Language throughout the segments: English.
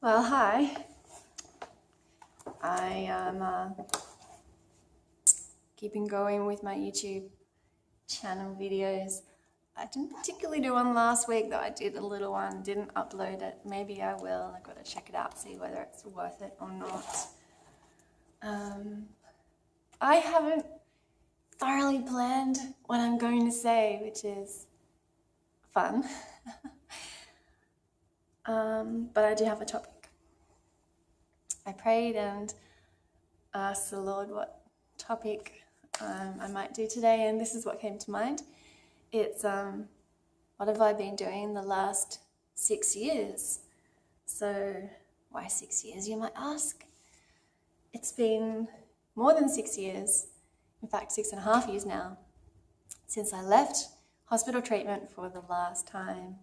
Well, hi. I am keeping going with my YouTube channel videos. I didn't particularly do one last week, though I did a little one, didn't upload it. Maybe I will. I've got to check it out, see whether it's worth it or not. I haven't thoroughly planned what I'm going to say, which is fun. But I do have a topic. I prayed and asked the Lord what topic I might do today, and this is what came to mind. It's what have I been doing the last 6 years? So why 6 years, you might ask? It's been more than 6 years, in fact 6.5 years now, since I left hospital treatment for the last time.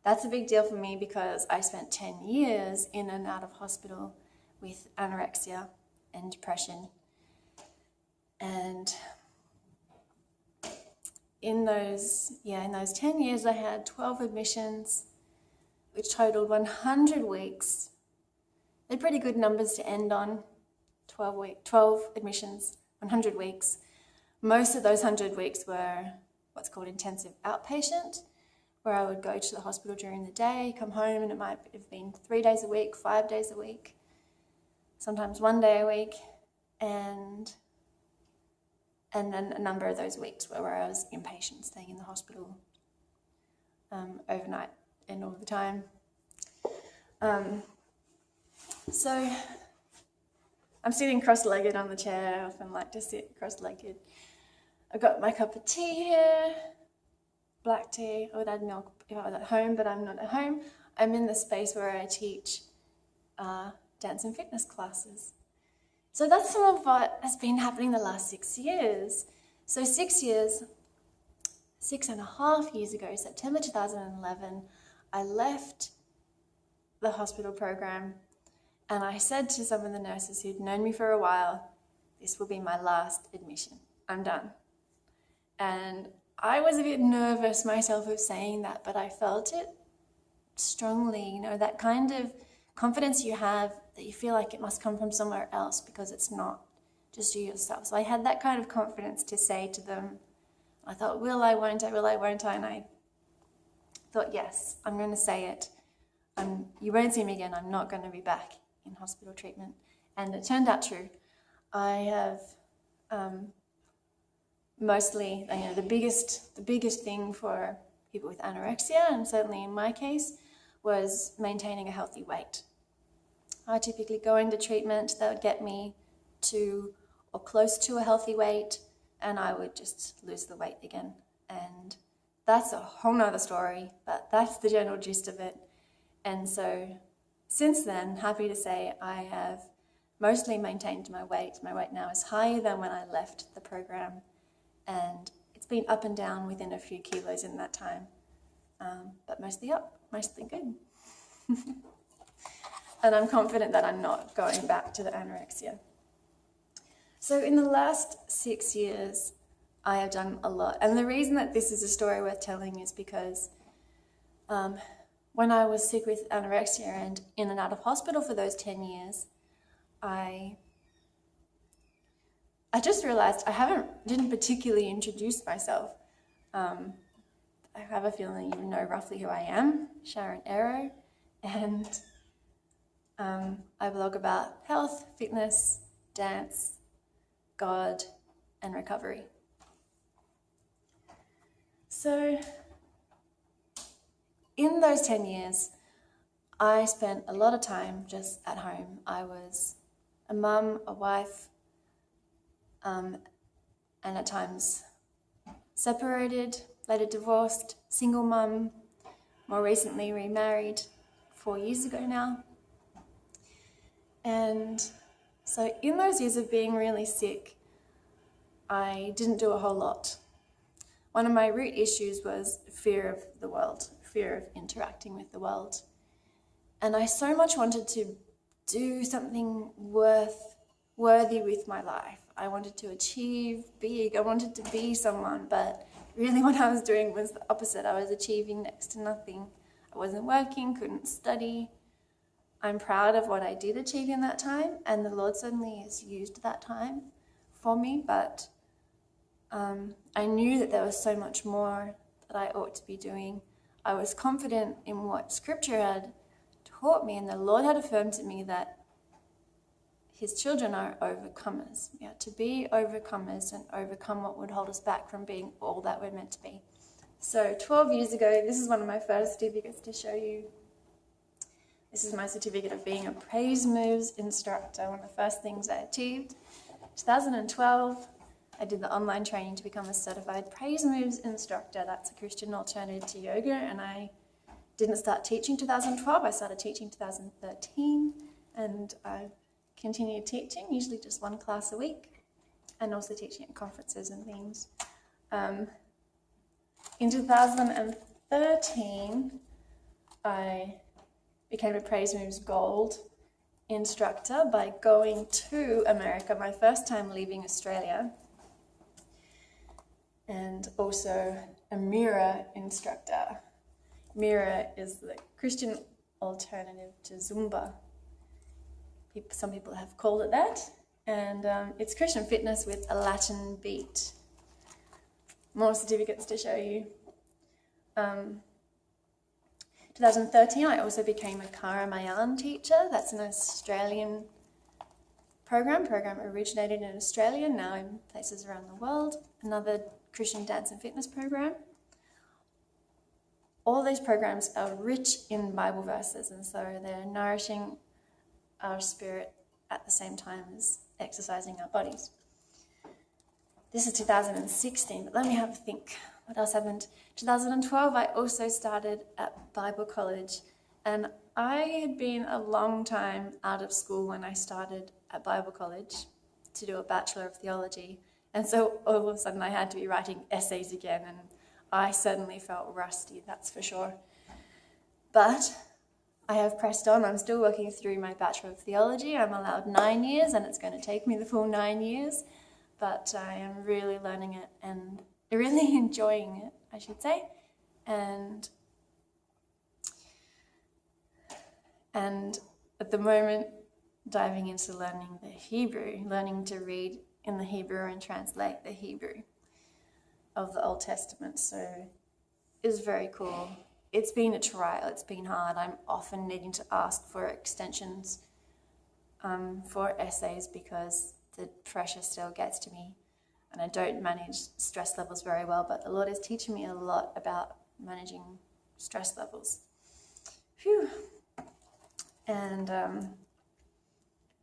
That's a big deal for me because I spent 10 years in and out of hospital with anorexia and depression. And in those 10 years, I had 12 admissions, which totaled 100 weeks. They're pretty good numbers to end on. 12 admissions, 100 weeks. Most of those 100 weeks were what's called intensive outpatient, where I would go to the hospital during the day, come home, and it might have been 3 days a week, 5 days a week, sometimes 1 day a week, and then a number of those weeks were where I was inpatient, staying in the hospital overnight and all the time. So I'm sitting cross-legged on the chair. I often like to sit cross-legged. I've got my cup of tea here, black tea. I would add milk if I was at home, but I'm not at home. I'm in the space where I teach dance and fitness classes. So that's some of what has been happening the last 6 years. So 6 years, 6.5 years ago, September 2011, I left the hospital program and I said to some of the nurses who'd known me for a while, this will be my last admission. I'm done. And I was a bit nervous myself of saying that, but I felt it strongly, that kind of confidence you have that you feel like it must come from somewhere else because it's not just you yourself. So I had that kind of confidence to say to them. I thought, will I, won't I, will I, won't I? And I thought, yes, I'm going to say it. You won't see me again. I'm not going to be back in hospital treatment. And it turned out true. I have mostly, the biggest thing for people with anorexia, and certainly in my case, was maintaining a healthy weight. I typically go into treatment that would get me to or close to a healthy weight, and I would just lose the weight again. And that's a whole nother story, but that's the general gist of it. And so since then, happy to say I have mostly maintained my weight. My weight now is higher than when I left the program, and it's been up and down within a few kilos in that time, but mostly up, mostly good. And I'm confident that I'm not going back to the anorexia. So in the last 6 years, I have done a lot. And the reason that this is a story worth telling is because when I was sick with anorexia and in and out of hospital for those 10 years, I just realized I didn't particularly introduce myself. I have a feeling you know roughly who I am, Sharon, and I blog about health, fitness, dance, God, and recovery. So in those 10 years, I spent a lot of time just at home. I was a mum, a wife, and at times separated, later divorced, single mum, more recently remarried 4 years ago now. And so in those years of being really sick, I didn't do a whole lot. One of my root issues was fear of the world, fear of interacting with the world. And I so much wanted to do something worthy with my life. I wanted to achieve big. I wanted to be someone, but really what I was doing was the opposite. I was achieving next to nothing. I wasn't working, couldn't study. I'm proud of what I did achieve in that time, and the Lord certainly has used that time for me, but I knew that there was so much more that I ought to be doing. I was confident in what Scripture had taught me, and the Lord had affirmed to me that His children are overcomers. We are to be overcomers and overcome what would hold us back from being all that we're meant to be. So 12 years ago, this is one of my first certificates to show you. This is my certificate of being a praise moves instructor, one of the first things I achieved. 2012, I did the online training to become a certified praise moves instructor. That's a Christian alternative to yoga, and I didn't start teaching 2012. I started teaching 2013, and I've continued teaching, usually just one class a week, and also teaching at conferences and things. In 2013, I became a Praise Moves Gold instructor by going to America, my first time leaving Australia, and also a Mirror instructor. Mirror is the Christian alternative to Zumba. Some people have called it that, and it's Christian fitness with a Latin beat. More certificates to show you. 2013, I also became a Karamayan teacher. That's an Australian program originated in Australia, now in places around the world. Another Christian dance and fitness program. All these programs are rich in Bible verses, and so they're nourishing our spirit at the same time as exercising our bodies. This is 2016, but let me have a think. What else happened? 2012, I also started at Bible college, and I had been a long time out of school when I started at Bible college to do a Bachelor of Theology, and so all of a sudden I had to be writing essays again, and I certainly felt rusty, that's for sure. But I have pressed on. I'm still working through my Bachelor of Theology. I'm allowed 9 years, and it's going to take me the full 9 years, but I am really learning it and really enjoying it, I should say. And at the moment, diving into learning the Hebrew, learning to read in the Hebrew and translate the Hebrew of the Old Testament. So it's very cool. It's been a trial. It's been hard. I'm often needing to ask for extensions for essays because the pressure still gets to me, and I don't manage stress levels very well, but the Lord is teaching me a lot about managing stress levels. Phew. And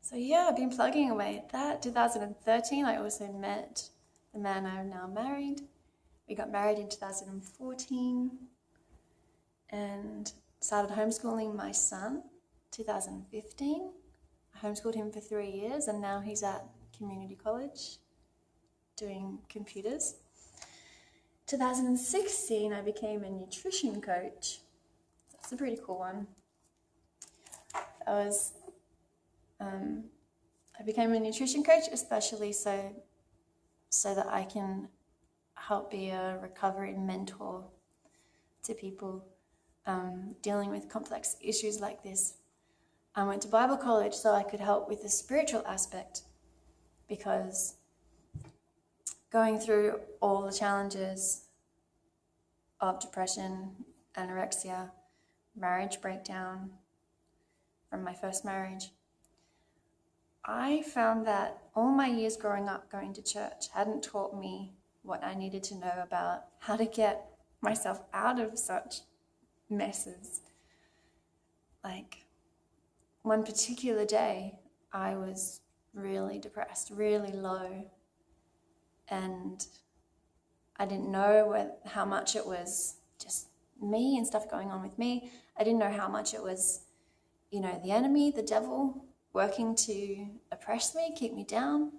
so yeah, I've been plugging away at that. 2013, I also met the man I'm now married. We got married in 2014 and started homeschooling my son 2015. I homeschooled him for 3 years, and now he's at community college doing computers. 2016, I became a nutrition coach. That's a pretty cool one. I became a nutrition coach, especially so that I can help be a recovery mentor to people dealing with complex issues like this. I went to Bible college so I could help with the spiritual aspect, because going through all the challenges of depression, anorexia, marriage breakdown from my first marriage, I found that all my years growing up going to church hadn't taught me what I needed to know about how to get myself out of such messes. Like, one particular day, I was really depressed, really low, and I didn't know how much it was just me and stuff going on with me. I didn't know how much it was, the enemy, the devil, working to oppress me, keep me down,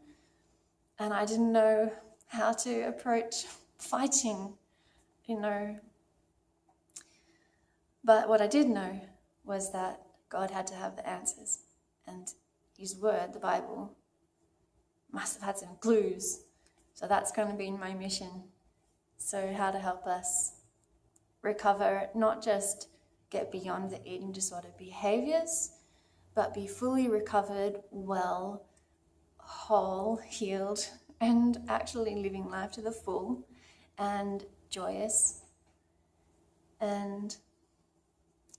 and I didn't know how to approach fighting, But what I did know was that God had to have the answers, and His Word, the Bible, must have had some clues. So that's going to be my mission. So how to help us recover, not just get beyond the eating disorder behaviors, but be fully recovered, well, whole, healed, and actually living life to the full and joyous. And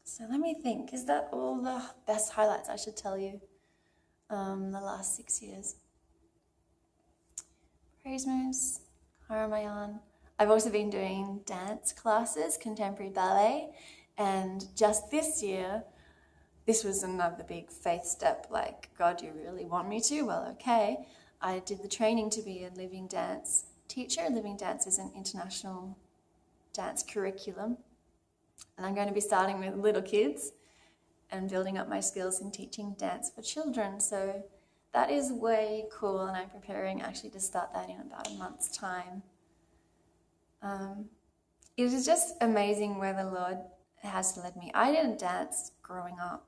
so let me think, is that all the best highlights I should tell you the last 6 years? Praise moves, Haramayan. I've also been doing dance classes, contemporary ballet, and just this year, this was another big faith step, like, God, you really want me to? Well, okay. I did the training to be a living dance teacher. Living dance is an international dance curriculum. And I'm going to be starting with little kids and building up my skills in teaching dance for children. So that is way cool, and I'm preparing actually to start that in about a month's time. It is just amazing where the Lord has led me. I didn't dance growing up.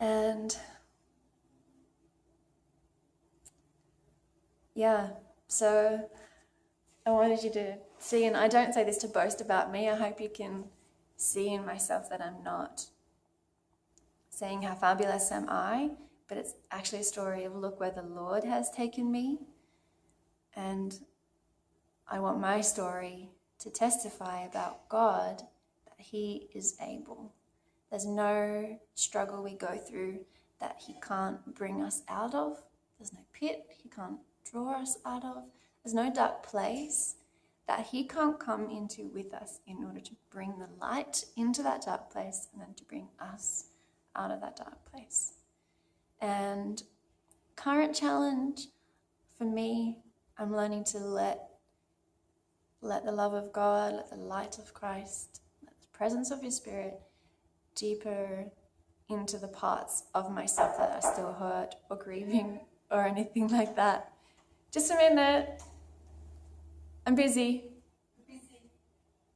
And yeah, so I wanted you to see, and I don't say this to boast about me, I hope you can see in myself that I'm not saying how fabulous am I, but it's actually a story of look where the Lord has taken me, and I want my story to testify about God, that He is able. There's no struggle we go through that He can't bring us out of. There's no pit He can't draw us out of. There's no dark place that He can't come into with us in order to bring the light into that dark place and then to bring us out of that dark place. And current challenge for me, I'm learning to let the love of God, let the light of Christ, let the presence of His Spirit deeper into the parts of myself that are still hurt or grieving or anything like that. Just a minute. I'm busy.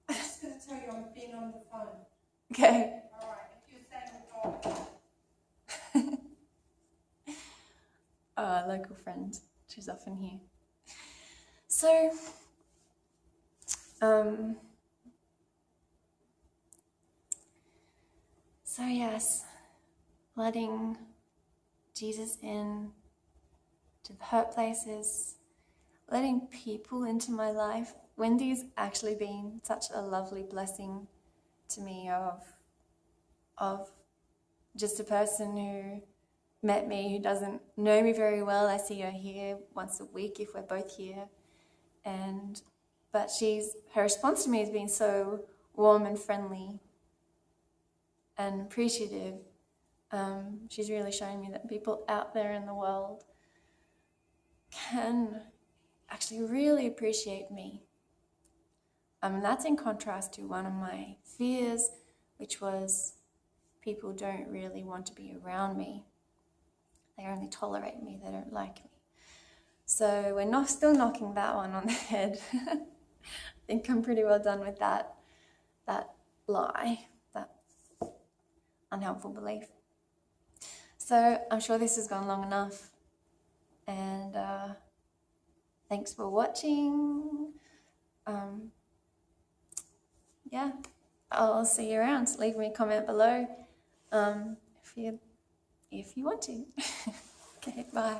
I'm just going to tell you I'm being on the phone. Okay. All right. If you're saying A local friend. She's often here. So, yes, letting Jesus in to the hurt places, letting people into my life. Wendie's actually been such a lovely blessing to me of just a person who met me, who doesn't know me very well. I see her here once a week if we're both here. But her response to me has been so warm and friendly and appreciative. She's really shown me that people out there in the world can actually really appreciate me. That's in contrast to one of my fears, which was people don't really want to be around me. They only tolerate me, they don't like me. So we're still knocking that one on the head. I think I'm pretty well done with that lie, that unhelpful belief. So I'm sure this has gone long enough, and thanks for watching. I'll see you around. Leave me a comment below if you want to. Okay, bye.